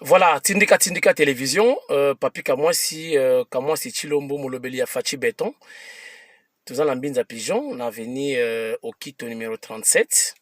Voilà, Tindika Tindika Télévision, Papi Kamwasi Chilombo Molobeli à Fachi Béton. Tous en Mbinza Pigeon, on a venu au kit numéro 37.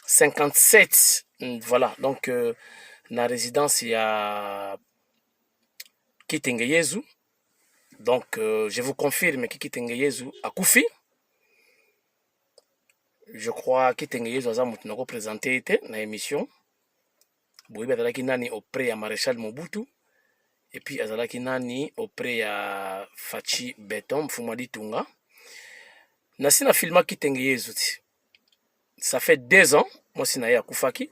57. Voilà, donc la résidence il y a Kitengeyezu. Donc je vous confirme que Kitengeyezu a Koufi. Je crois que Kitengeyezu a représenté dans l'émission. Bouyeba Azalaki Nani auprès à Maréchal Mobutu. Et puis Azalaki Nani auprès à Fachi Béton, Fumadi Tunga. Nasina filma Kitengeyezu. Ça fait 2 ans, moi c'est Naya Koufaki.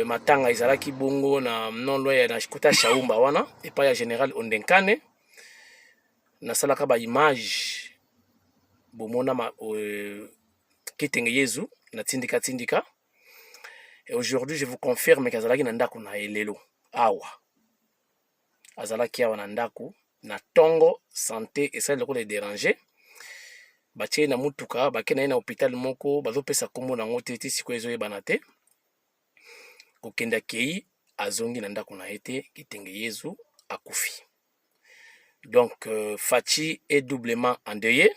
Matanga Izalaki Bongo na non loya na Shikuta Shaumba wana. Et pas ya Général Ondenkane. Nasalaka ba image. Bomona ma Kitengeyezu. Na Tindika Tindika. Et aujourd'hui, je vous confirme qu'Azalaki Nandaku na elelo. Awa. Azalaki awa Nandaku. Na tongo, santé, et ça, le coup de déranger. Batie na mutuka, bake na hôpital moko, bazo pesa kombo na ngoteti siko ezo yebanate. Kokenda kei, azongi Nandaku na ete, Kitengeyezu, akufi. Donc, Fachi est doublement endeuillé.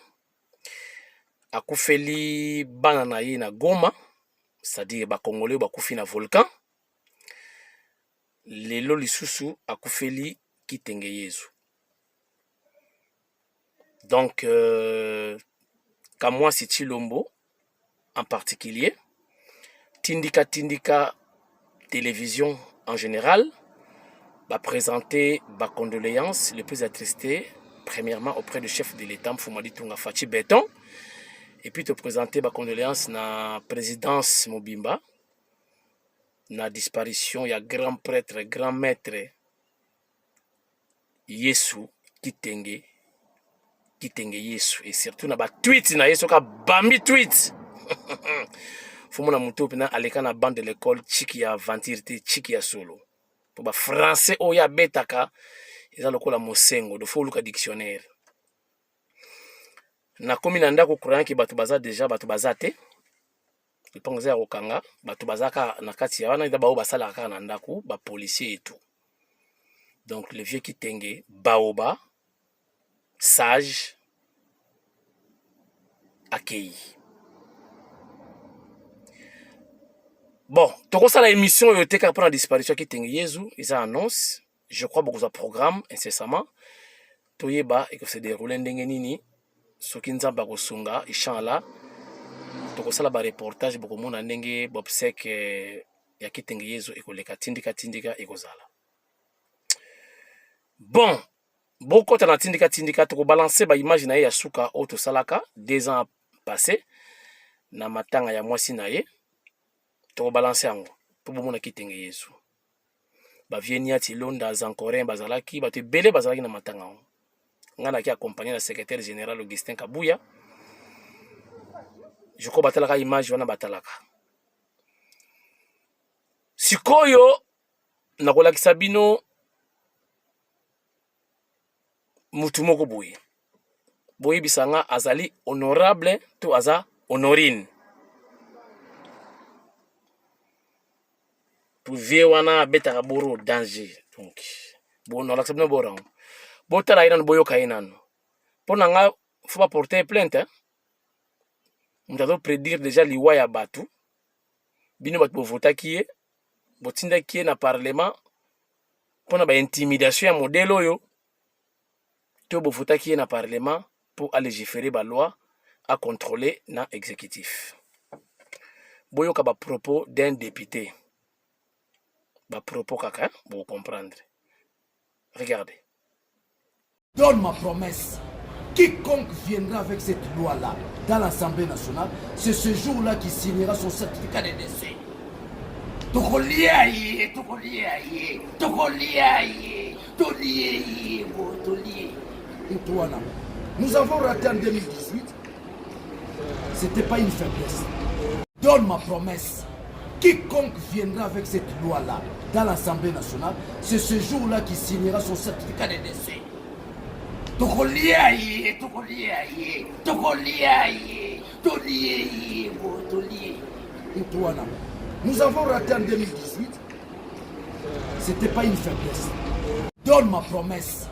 Akufeli banana ye na Goma. C'est-à-dire ba Congolais ba kufi na volcan. Lelo lisusu akufeli Kitengeyezu. Donc Kamwasi Chilombo en particulier, Tindika Tindika Télévision en général, va présenter ba condoléances les plus attristées premièrement auprès du chef de l'État Fumadi Tunga Fachi Béton. Et puis te présenter ma condoléance na présidence Mobimba, na disparition, il y a grand prêtre, grand maître Yesu Kitenge Yesu. Et surtout na ba tweet na Yesu ka bambi tweet. Fumo na muto pina aleka na bande de l'école chiki ya ventirité, chiki ya solo. Pour ba français oya betaka, eza lokola mosengo, do fo luka dictionnaire. Na komi na ndako kurana ki batu baza déjà batu baza te ipongo za okanga batu bazaka na kati ya wana ida bao basala kaka na ndako ba policier et tout. Donc le vieux Kitenge baoba sage accueilli. Bon, toko ça la émission yote ka pour la disparition Kitengeyezu, ils annonce, je crois beaucoup de programme incessamment toyeba et que se déroule ndenge nini. Soki nzamba kosunga inshallah tokosala ba reportage bokomona ndenge bobsek ya Kitengeyezu ekoleka Tindika Tindika ekozala. Bon, beaucoup na Tindika Tindika toko balancer ba image na ye ya suka auto salaka 2 ans passés na matanga ya mwasi na ye toko balancer yango po bomona Kitengeyezu. Ba vieni ati Londa Zankorin bazalaki bato belé bazalaki na matanga yango. Ngana qui accompagné le secrétaire général Augustin Kabouya. Je crois batalaka image wana batalaka. Sikoyo nakolakisa bino mutu moko boye. Boye bisanga azali honorable to aza honorine. Pour vie wana betaka boro danger. Donc bon nakolakisa bino borang. Botala inan boyo kainan. Pour nga faut pas porter plainte hein. On doit prédire déjà liwa ya batu. Bino bat bo vota kié. Botinda kié na parlement. Pour ba intimidation ya modèle oyo. To bo vota kié na parlement pour aller légiférer ba loi à contrôler na exécutif. Boyo ka ba propos d'un député. Ba propos kaka, hein? Vous comprendre. Regardez. Donne ma promesse. Quiconque viendra avec cette loi-là dans l'Assemblée nationale, c'est ce jour-là qui signera son certificat de décès. Nous avons raté en 2018. C'était pas une faiblesse. Donne ma promesse. Quiconque viendra avec cette loi-là dans l'Assemblée nationale, c'est ce jour-là qui signera son certificat de décès. Nous avons raté en 2018. c'était pas une faiblesse. Donne ma promesse.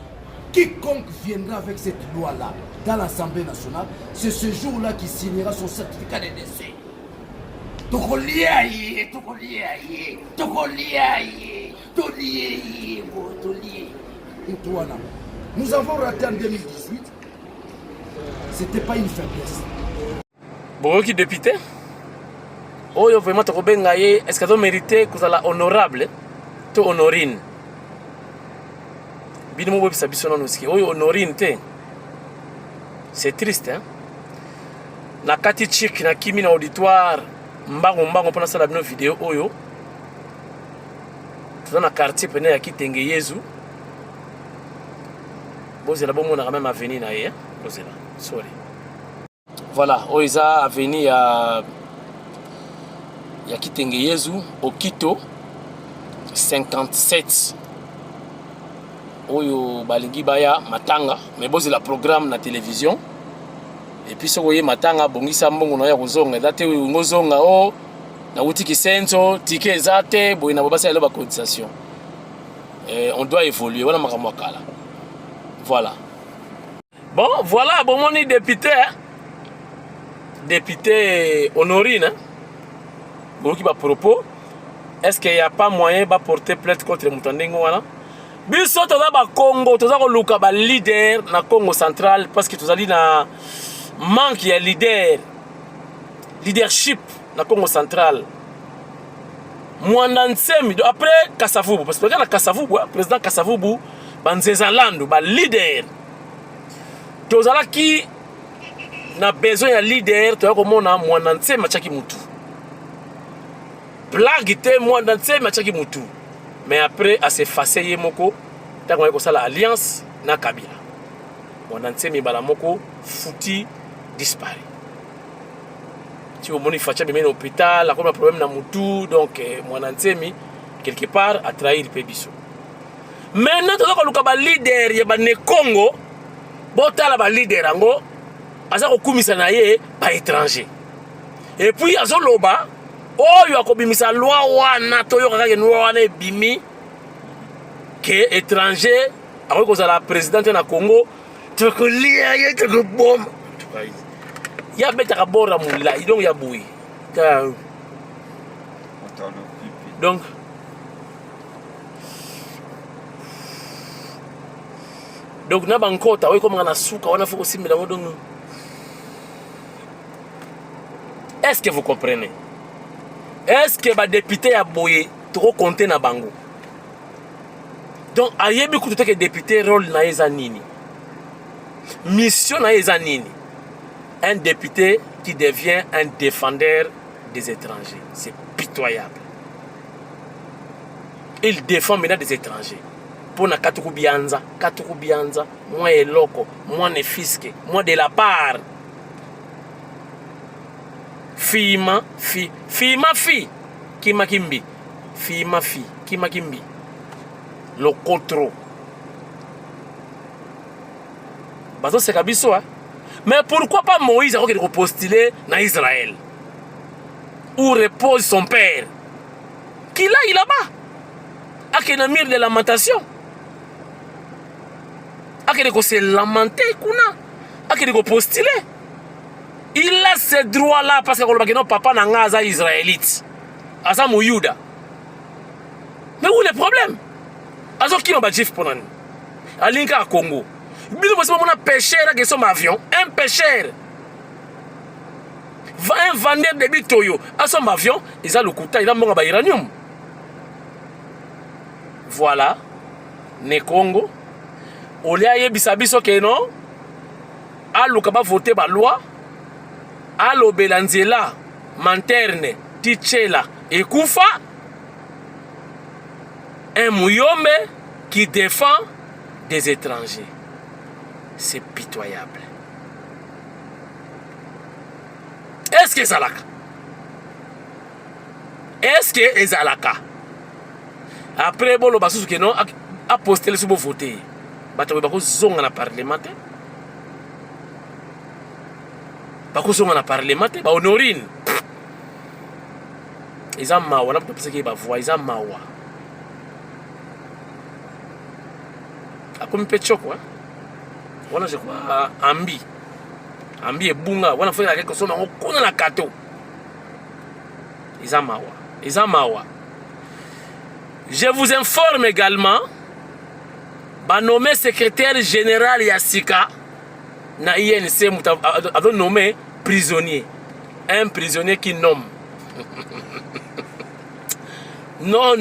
Quiconque viendra avec cette loi-là dans l'Assemblée nationale, c'est ce jour-là qui signera son certificat de décès. Nous avons raté en 2018. C'était pas une faiblesse. Bon, qui député? Oh, vraiment, tu est-ce que tu mérites que tu sois honorable? Tu honorine. C'est triste, hein? Na kati chik na kimi na auditoire mbango pona sala bino vidéo oyo toza na quartier pene ya Kitenge Yezu bozela bomona quand même avenir na ye bozela sorry voilà oyo eza avenir ya Kitenge Yezu Okito 57 oyo balingi baya matanga mais bozela programme na télévision. Et puis ce que matanga bongisa mbongo na ya kozonga date ngozonga o na utiki senso ticket ezate boina bobasa ile ba cotisation. On doit évoluer voilà makamwa kala. Voilà. Bon, voilà bon moni député député Honorine bon qui va propos est-ce qu'il y a pas moyen de porter plainte contre Mutandengo wana? Biso toza ba Congo toza ko luka ba leader na Congo central parce que tozali na manque ya leadership na Congo central. Mwanda Nsemi après Kasavubu parce que na Kasavubu président Kasavubu banzeza landu ba leader tozala ki na besoin ya leader to komona Mwanda Nsemi achaki mutu blague te Mwanda Nsemi achaki mutu mais après à s'effacer yemoko tango ko sala alliance na Kabila Mwanda Nsemi bala moko futi disparu. Si vous voulez faire un hôpital, il y a un problème dans mutu, donc Mwanda Nsemi quelque part a trahi le Pébiso. Maintenant, tu as un leader, il y a un Congo, tu as un leader, il y a un étranger. Et puis, il y a un loba, il y a une loi, il y a une loi qui est étranger, alors que la présidente du Congo, tu as un bombe. Il y a un bord à moula, donc il y a bouillie. Donc, na bankota, oui, comme on a souka, on a fait aussi, mais est-ce que vous comprenez? Est-ce que les députés a bouillé trop compté na bango? Donc, il y a beaucoup de députés rôle na ezanini. Mission na ezanini. Un député qui devient un défendeur des étrangers. C'est pitoyable. Il défend maintenant des étrangers. Pour na Katuku Bianza, moi et loco, moi ne fisque, moi de la part. Fima, fi, Kimakimbi. Fima, fi, Kimakimbi. Le cotro. Bazo c'est kabiso, hein. Mais pourquoi pas Moïse a postulé dans Israël où repose son père? Qu'il aille là-bas. A qu'il mire de lamentation. A qu'il se lamenter. A qu'il postuler. Il a ce droit-là parce que le papa n'a pas israélite. Asa Mouyouda. Mais où est le problème? Azo qui n'a pas de pour nous? Alinka à Congo. Un pêcheur qui est avion, un pêcheur, un vendeur de bitoyo à son avion, il a le couteau, il a mon uranium. Voilà, ne Congo, au lieu de bisabiso que non, à l'okaba voter la loi, à l'obelanzela, manterne, tichela et koufa, un mouyombe qui défend des étrangers. C'est pitoyable. Est-ce que c'est là? Est-ce que c'est là? Après, bon, le bassou que non a posté le sous voter. Bato bako zonga na parlementaire. Bako zonga na parlementaire, ba Honorine. Ils ont mawa, on a pensé qu'ils ba voix, ils ont mawa. akomi pe choko wana je crois ambi ambi ebunga wana faut quelque chose on connaît la kato Izamawa. Je vous informe également ba nommé secrétaire général Yassika na INC a nommé prisonnier, un prisonnier qui nomme. Non.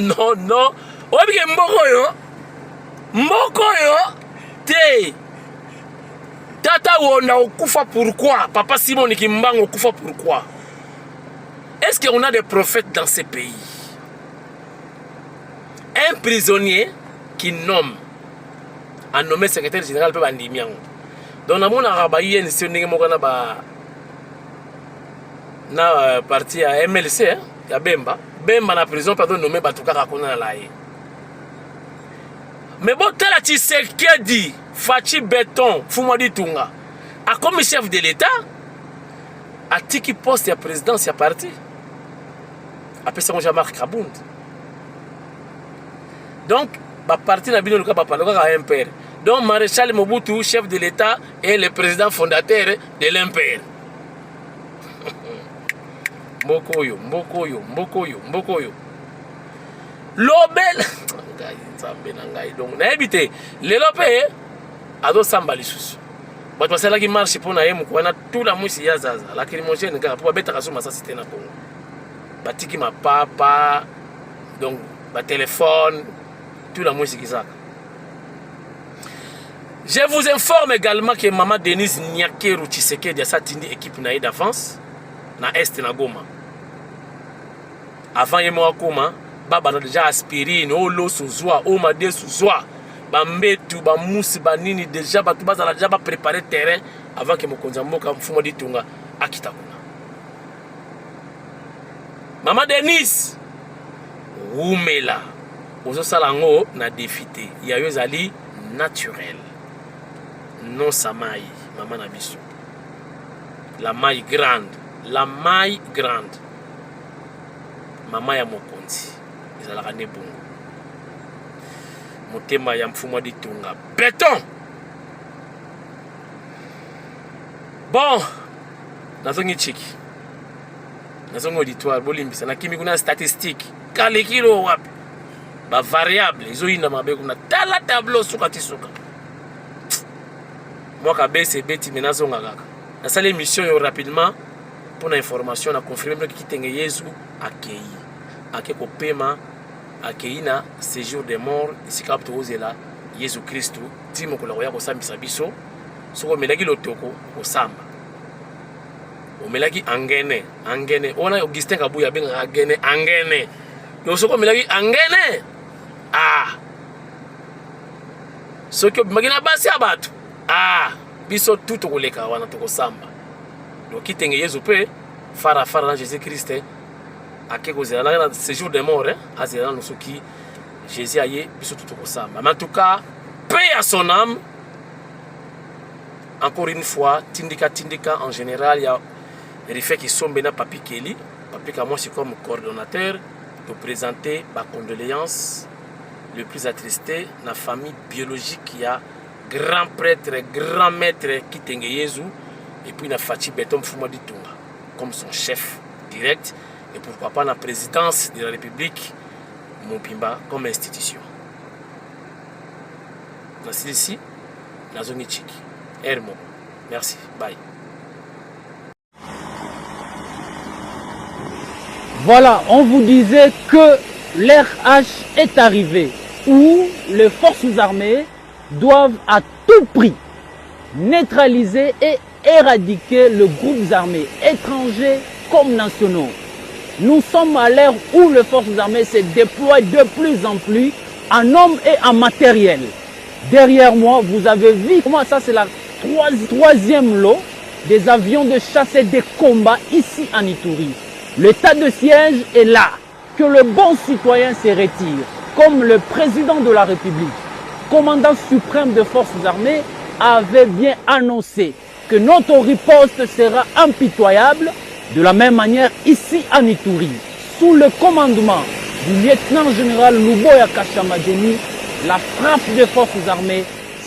Obi mboko yo te tata wona okufa pourquoi papa Simon Kimbango okufa pourquoi? Est-ce qu'on a des prophètes dans ces pays? Un prisonnier qui nomme a nommé secrétaire général pe bandimiango. Donc na mona ba INC ndenge moko na parti à MLC ya Bemba na prison pardon nommé batukaka kona la ye. Mais bon tala Tshisekedi Fachi Béton Fumadi Tunga a comme chef de l'État a tiki poste ya présidence ya parti après ça Jean-Marc Kabound. Donc ba parti na bino luka ba paloka ka MPR. Donc Maréchal Mobutu chef de l'État et le président fondateur de l'MPR. Mbokoyo. Lobel donc na habité les lopé ado samba lisusu bato basala ki marche pour na yemu ko na tout la mwisi ya zaza la lacrymogène ka pour beta kaso masa c'était na Congo batiki ma papa donc ba téléphone tout la mwisi kizaka. Je vous informe également que maman Denise Nyakeru Tshisekedi a satindi équipe na d'avance na est na Goma avant yemo akoma baba na déjà aspirine olo suzwa o made suzwa bambetu bamusi banini déjà batu bazala déjà ba préparer terrain avant que mokonza mboka mfumo ditunga akita kuna. Mama Denise umela ozo salango na défité ya yo zali naturel non samai mama na biso la maille grande mama ya mokonzi ezalaka ne bongo motema ya mfumo ditunga béton. Bon nazongi chiki nazongi auditoire bolimbisa na kimi kuna statistique kalekilo wapi ba variable ezoyinda mabe kuna tala tableau suka tisuka mwaka BCB timenazonga kaka nasala émission yo rapidement pour l'information na confirmer que kitenge Yesu akei kopema akei na séjour des morts ici kapto ozela Yesu Christu timo ko la ko sambisa biso soko melaki lotoko ko samba omelaki angene ona Augustin Kabuya benga angene yo soko melaki angene soko magina basi abatu biso tout koleka wana to ko samba donc kitenge Yesu pe fara na Jésus Christ akeko zela na séjour des morts azela no soki Jésus aye biso tout ko samba. Mais en tout cas paix à son âme. Encore une fois tindika en général il y a les faits qui sont bena papi Kelly papi ka moi c'est comme coordonnateur de présenter ma condoléance le plus attristé na famille biologique qui a grand prêtre grand maître Kitenge Yesu et puis na Fachi Béton Fumadi Tunga comme son chef direct et pourquoi pas la présidence de la République Mopimba comme institution. Merci ici, Nazongi Chiki. Hermo. Merci. Bye. Voilà, on vous disait que l'ère H est arrivée où les forces armées doivent à tout prix neutraliser et éradiquer les groupes armés étrangers comme nationaux. Nous sommes à l'ère où les forces armées se déploient de plus en plus en hommes et en matériel. Derrière moi, vous avez vu comment ça c'est la troisième lot des avions de chasse et de combat ici en Ituri. L'état de siège est là. Que le bon citoyen se retire. Comme le président de la République, commandant suprême des forces armées, avait bien annoncé que notre riposte sera impitoyable. De la même manière, ici en Ituri, sous le commandement du lieutenant-général Luboya Kashamadeni, la frappe des forces armées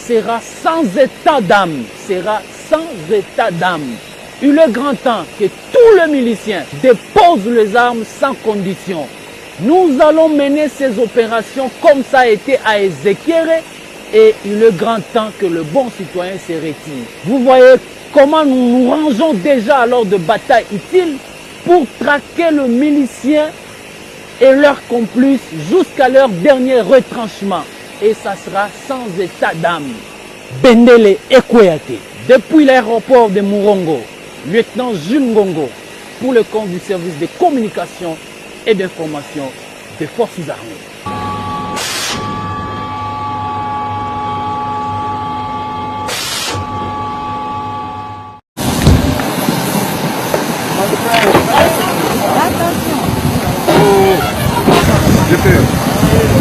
sera sans état d'âme, sera sans état d'âme. Il est grand temps que tous les miliciens déposent les armes sans condition. Nous allons mener ces opérations comme ça a été à Ezekere et il est grand temps que le bon citoyen se retire. Vous voyez comment nous nous rangeons déjà à l'ordre de bataille utile pour traquer le milicien et leurs complices jusqu'à leur dernier retranchement. Et ça sera sans état d'âme. Bendele Ekweyate, depuis l'aéroport de Mourongo, lieutenant Jules Ngongo, pour le compte du service de communication et d'information des forces armées. Attention.